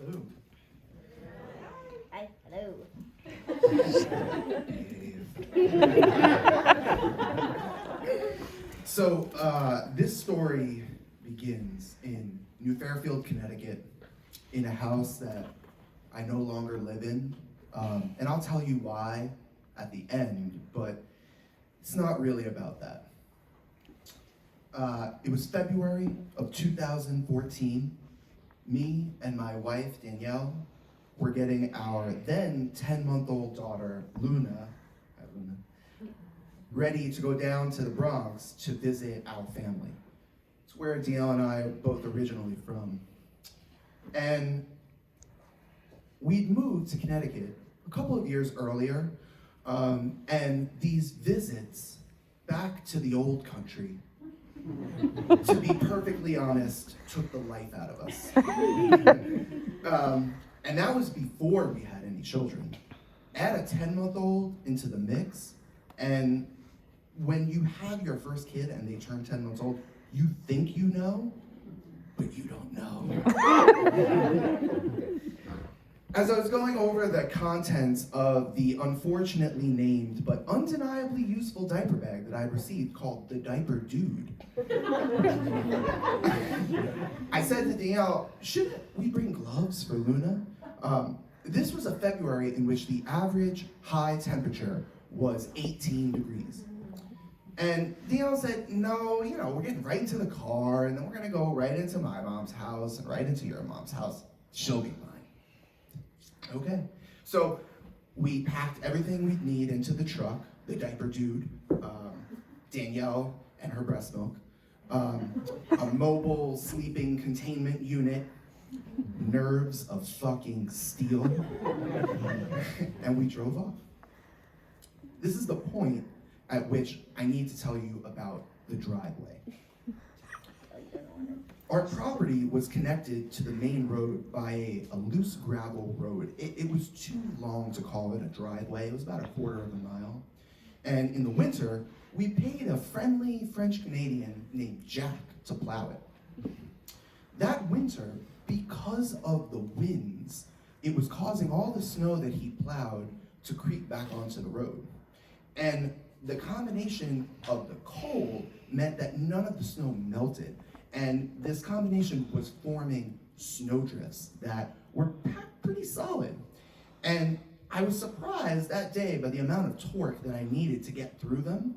Hello. Hi, hello. So, this story begins in New Fairfield, Connecticut, in a house that I no longer live in. And I'll tell you why at the end, but it's not really about that. It was February of 2014. Me and my wife, Danielle, were getting our then 10-month-old daughter, Luna, ready to go down to the Bronx to visit our family. It's where Danielle and I are both originally from. And we'd moved to Connecticut a couple of years earlier, and these visits back to the old country, to be perfectly honest, took the life out of us. And that was before we had any children. Add a 10-month-old into the mix, and when you have your first kid and they turn 10 months old, you think you know, but you don't know. As I was going over the contents of the unfortunately named but undeniably useful diaper bag that I had received called the Diaper Dude, I said to Danielle, should we bring gloves for Luna? This was a February in which the average high temperature was 18 degrees. And Danielle said, no, we're getting right into the car, and then we're gonna go right into my mom's house and right into your mom's house. She'll be fine. Okay, so we packed everything we'd need into the truck, the Diaper Dude, Danielle and her breast milk, a mobile sleeping containment unit, nerves of fucking steel, and we drove off. This is the point at which I need to tell you about the driveway. Our property was connected to the main road by a loose gravel road. It was too long to call it a driveway. It was about a quarter of a mile. And in the winter, we paid a friendly French Canadian named Jack to plow it. That winter, because of the winds, it was causing all the snow that he plowed to creep back onto the road. And the combination of the cold meant that none of the snow melted. And this combination was forming snowdrifts that were packed pretty solid. And I was surprised that day by the amount of torque that I needed to get through them.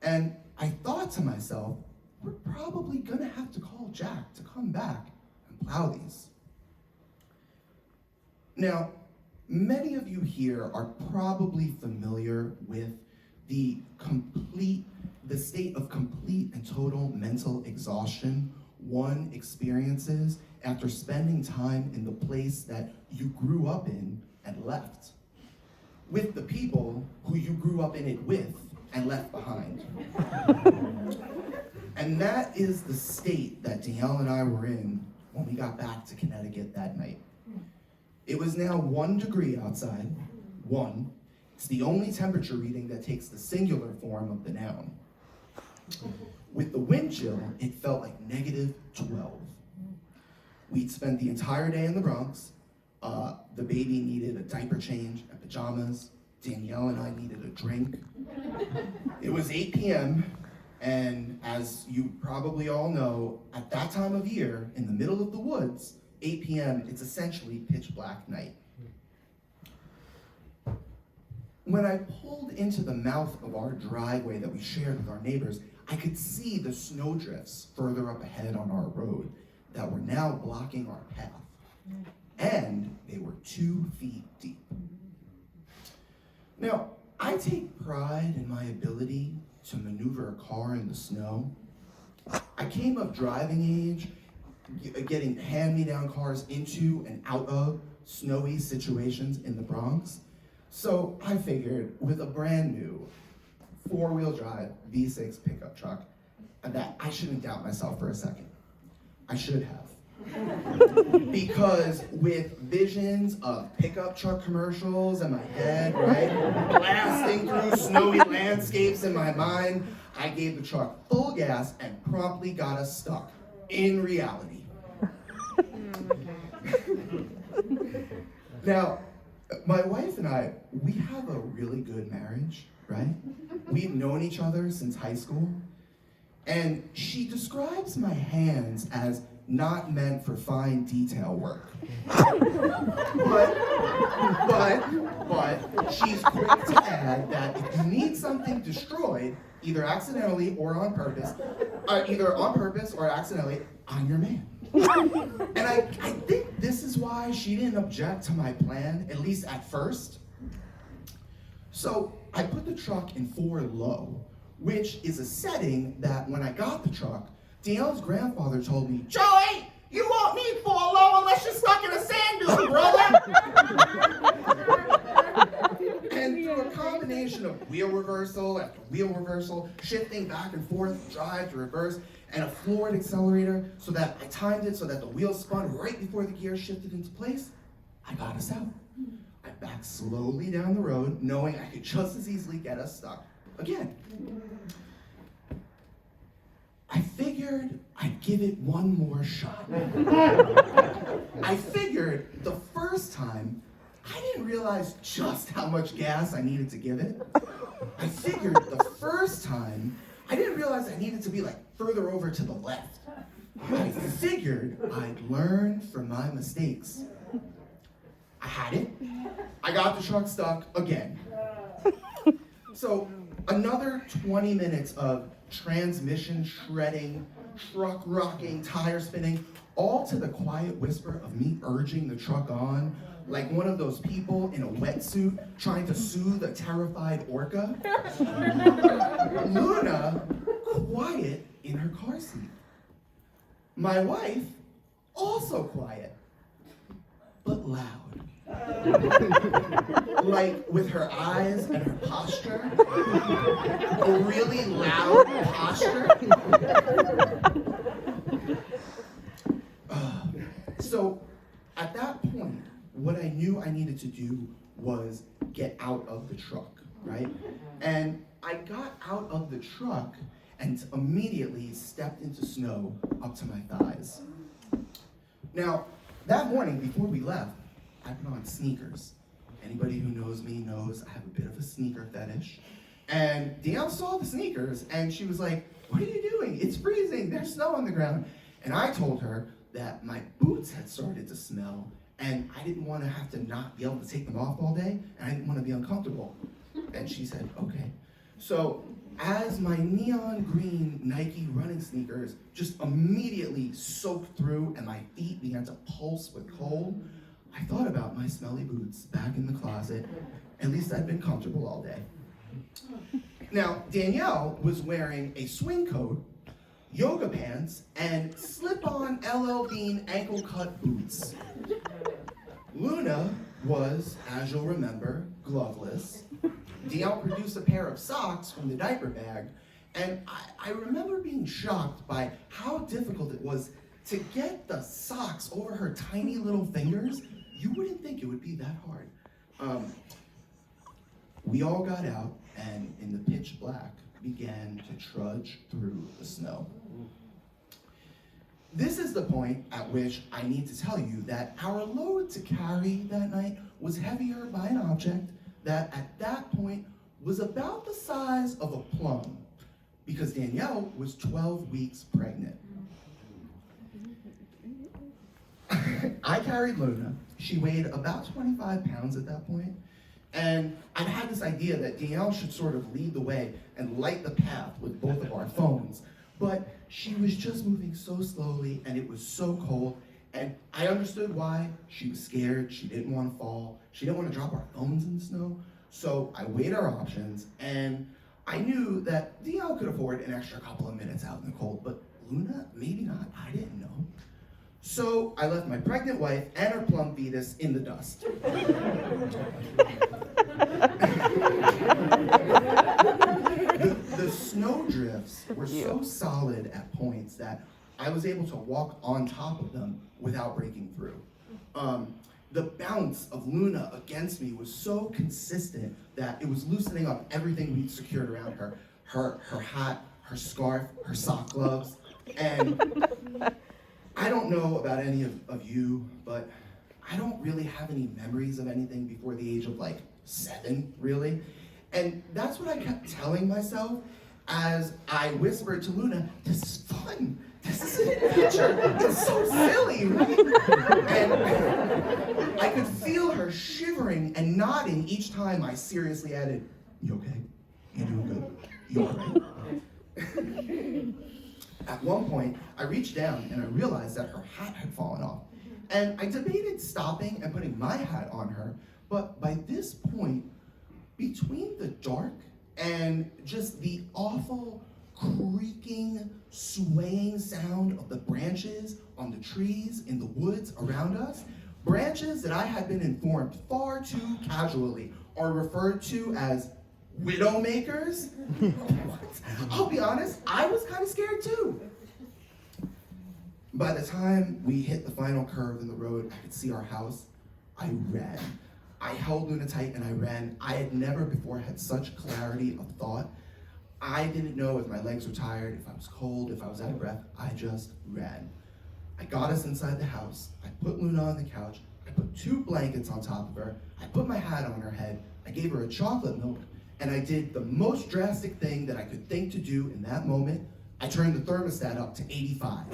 And I thought to myself, we're probably gonna have to call Jack to come back and plow these. Now, many of you here are probably familiar with the state of complete and total mental exhaustion one experiences after spending time in the place that you grew up in and left, with the people who you grew up in it with and left behind. And that is the state that Danielle and I were in when we got back to Connecticut that night. It was now 1 degree outside, 1. It's the only temperature reading that takes the singular form of the noun. With the wind chill, it felt like -12. We'd spent the entire day in the Bronx. The baby needed a diaper change and pajamas. Danielle and I needed a drink. It was 8 p.m., and as you probably all know, at that time of year, in the middle of the woods, 8 p.m., it's essentially pitch black night. When I pulled into the mouth of our driveway that we shared with our neighbors, I could see the snowdrifts further up ahead on our road that were now blocking our path. And they were 2 feet deep. Now, I take pride in my ability to maneuver a car in the snow. I came of driving age, getting hand-me-down cars into and out of snowy situations in the Bronx. So I figured with a brand new 4-wheel drive V6 pickup truck that I shouldn't doubt myself for a second. I should have. Because with visions of pickup truck commercials in my head, right? Blasting through snowy landscapes in my mind, I gave the truck full gas and promptly got us stuck in reality. Now, my wife and I, we have a really good marriage, right? We've known each other since high school. And she describes my hands as not meant for fine detail work. but she's quick to add that if you need something destroyed, either accidentally or on purpose, or accidentally, I'm your man. And I think this is why she didn't object to my plan, at least at first. So I put the truck in 4 low, which is a setting that when I got the truck, Danielle's grandfather told me, "Joey, you won't need 4 low unless you're stuck in a sand dune, brother." And through a combination of wheel reversal after wheel reversal, shifting back and forth, drive to reverse, and a floored accelerator so that I timed it so that the wheels spun right before the gear shifted into place, I got us out. I backed slowly down the road, knowing I could just as easily get us stuck again. I figured I'd give it one more shot. I figured the first time, I didn't realize just how much gas I needed to give it. I figured the first time, I didn't realize I needed to be like further over to the left. I figured I'd learn from my mistakes. I had it. I got the truck stuck again. So another 20 minutes of transmission shredding, truck rocking, tire spinning, all to the quiet whisper of me urging the truck on, like one of those people in a wetsuit trying to soothe a terrified orca. Luna, quiet in her car seat. My wife, also quiet, but loud. Like with her eyes and her posture, a really loud posture. So at that point, what I knew I needed to do was get out of the truck, right? And I got out of the truck and immediately stepped into snow up to my thighs. Now, that morning before we left, I put on sneakers. Anybody who knows me knows I have a bit of a sneaker fetish. And Danielle saw the sneakers and she was like, "What are you doing? It's freezing, there's snow on the ground." And I told her that my boots had started to smell and I didn't want to have to not be able to take them off all day and I didn't want to be uncomfortable. And she said, "Okay." So as my neon green Nike running sneakers just immediately soaked through and my feet began to pulse with cold, I thought about my smelly boots back in the closet. At least I'd been comfortable all day. Now, Danielle was wearing a swing coat, yoga pants, and slip-on LL Bean ankle-cut boots. Luna was, as you'll remember, gloveless. Danielle produced a pair of socks from the diaper bag, and I remember being shocked by how difficult it was to get the socks over her tiny little fingers. You wouldn't think it would be that hard. We all got out and in the pitch black began to trudge through the snow. This is the point at which I need to tell you that our load to carry that night was heavier by an object that at that point was about the size of a plum because Danielle was 12 weeks pregnant. I carried Luna. She weighed about 25 pounds at that point. And I'd had this idea that Danielle should sort of lead the way and light the path with both of our phones. But she was just moving so slowly and it was so cold. And I understood why. She was scared. She didn't want to fall. She didn't want to drop our phones in the snow. So I weighed our options and I knew that Danielle could afford an extra couple of minutes out in the cold, but Luna, maybe not. I didn't know. So I left my pregnant wife and her plum fetus in the dust. The snow drifts were so solid at points that I was able to walk on top of them without breaking through. The bounce of Luna against me was so consistent that it was loosening up everything we'd secured around her. Her hat, her scarf, her sock gloves, and I don't know about any of you, but I don't really have any memories of anything before the age of like 7, really. And that's what I kept telling myself as I whispered to Luna, this is fun. This is an adventure. It's so silly, right? And I could feel her shivering and nodding each time I seriously added, you okay? You doing good? You all right? At one point, I reached down and I realized that her hat had fallen off. And I debated stopping and putting my hat on her, but by this point, between the dark and just the awful creaking, swaying sound of the branches on the trees in the woods around us, branches that I had been informed far too casually are referred to as widowmakers. I'll be honest, I was kind of scared too. By the time we hit the final curve in the road, I could see our house. I ran. I held Luna tight and I ran. I had never before had such clarity of thought. I didn't know if my legs were tired, if I was cold, if I was out of breath. I just ran. I got us inside the house. I put Luna on the couch. I put 2 blankets on top of her. I put my hat on her head. I gave her a chocolate milk. And I did the most drastic thing that I could think to do in that moment. I turned the thermostat up to 85.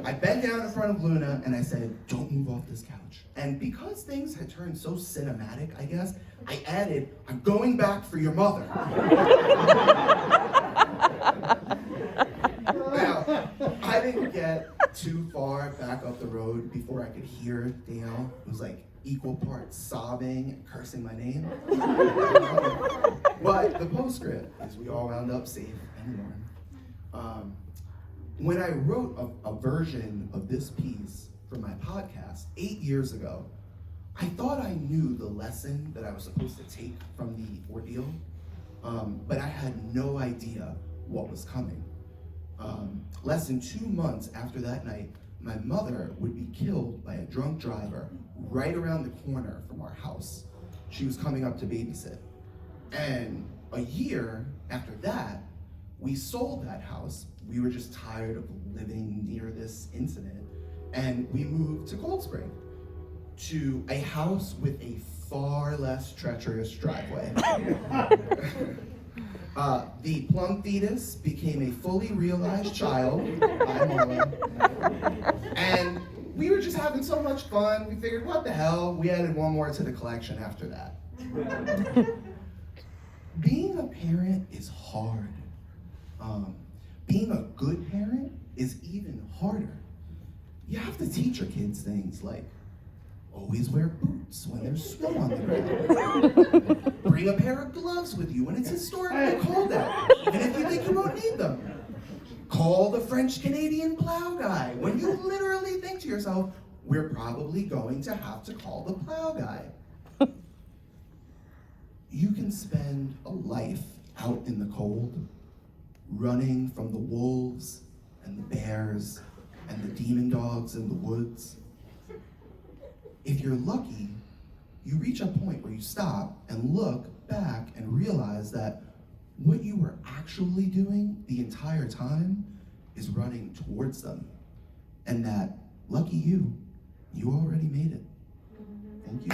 I bent down in front of Luna and I said, don't move off this couch. And because things had turned so cinematic, I guess, I added, I'm going back for your mother. Now, I didn't get too far back up the road before I could hear Dale, who was like equal parts sobbing and cursing my name. But the postscript is we all wound up safe and warm. When I wrote a version of this piece for my podcast 8 years ago, I thought I knew the lesson that I was supposed to take from the ordeal, but I had no idea what was coming. Less than 2 months after that night, my mother would be killed by a drunk driver right around the corner from our house. She was coming up to babysit. And a year after that, we sold that house. We were just tired of living near this incident. And we moved to Cold Spring, to a house with a far less treacherous driveway. The plum fetus became a fully realized child by Marla. And we were just having so much fun, we figured, what the hell? We added one more to the collection after that. Being a parent is hard. Being a good parent is even harder. You have to teach your kids things like, always wear boots when there's snow on the ground. Bring a pair of gloves with you when it's historically cold out, even if you think you won't need them. Call the French-Canadian plow guy when you literally think to yourself, we're probably going to have to call the plow guy. You can spend a life out in the cold, running from the wolves and the bears and the demon dogs in the woods. If you're lucky, you reach a point where you stop and look back and realize that what you were actually doing the entire time is running towards them. And that, lucky you, you already made it. Thank you.